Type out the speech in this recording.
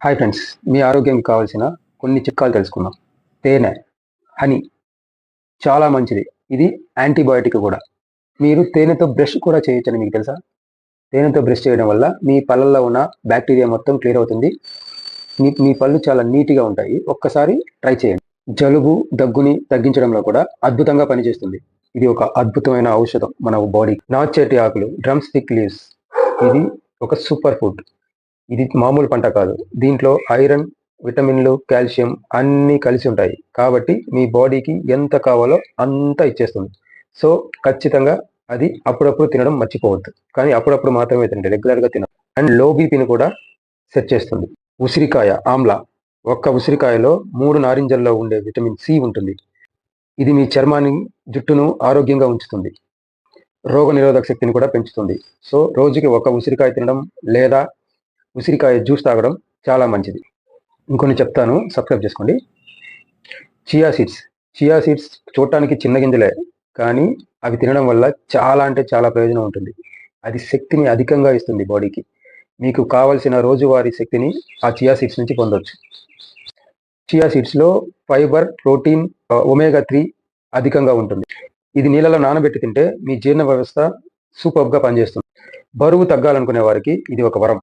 Hi friends, మీ ఆరోగ్యానికి కావాల్సిన కొన్ని చిట్కాలు తెలుసుకుందాం. తేనె, హనీ చాలా మంచిది. ఇది యాంటీబయాటిక్ కూడా. మీరు తేనెతో బ్రష్ కూడా చేయొచ్చని మీకు తెలుసా? తేనెతో బ్రష్ చేయడం వల్ల మీ పళ్ళల్లో ఉన్న బ్యాక్టీరియా మొత్తం క్లియర్ అవుతుంది. మీ పళ్ళు చాలా నీట్గా ఉంటాయి. ఒక్కసారి ట్రై చేయండి. జలుబు, దగ్గుని తగ్గించడంలో కూడా అద్భుతంగా పనిచేస్తుంది. ఇది ఒక అద్భుతమైన ఔషధం మన బాడీ. నాచేటి ఆకులు, డ్రమ్ స్టిక్ లీవ్స్, ఇది ఒక సూపర్ ఫుడ్. ఇది మామూలు పంట కాదు. దీంట్లో ఐరన్, విటమిన్లు, కాల్షియం అన్నీ కలిసి ఉంటాయి. కాబట్టి మీ బాడీకి ఎంత కావాలో అంత ఇచ్చేస్తుంది. సో ఖచ్చితంగా అది అప్పుడప్పుడు తినడం మర్చిపోవద్దు. కానీ అప్పుడప్పుడు మాత్రమే తినండి, రెగ్యులర్గా తినదు. అండ్ లో బీపీని కూడా సెట్ చేస్తుంది. ఉసిరికాయ, ఆమ్లా. ఒక్క ఉసిరికాయలో 3 నారింజల్లో ఉండే విటమిన్ సి ఉంటుంది. ఇది మీ చర్మాన్ని, జుట్టును ఆరోగ్యంగా ఉంచుతుంది. రోగ నిరోధక శక్తిని కూడా పెంచుతుంది. సో రోజుకి ఒక ఉసిరికాయ తినడం లేదా ఉసిరికాయ జ్యూస్ తాగడం చాలా మంచిది. ఇంకొన్ని చెప్తాను, సబ్స్క్రైబ్ చేసుకోండి. చియా సీడ్స్ చూడటానికి చిన్న గింజలే, కానీ అవి తినడం వల్ల చాలా అంటే చాలా ప్రయోజనం ఉంటుంది. అది శక్తిని అధికంగా ఇస్తుంది బాడీకి. మీకు కావలసిన రోజువారీ శక్తిని ఆ చియా సీడ్స్ నుంచి పొందవచ్చు. చియా సీడ్స్లో ఫైబర్, ప్రోటీన్, ఒమేగా 3 అధికంగా ఉంటుంది. ఇది నీళ్ళలో నానబెట్టి తింటే మీ జీర్ణ వ్యవస్థ సూపర్గా పనిచేస్తుంది. బరువు తగ్గాలనుకునే వారికి ఇది ఒక వరం.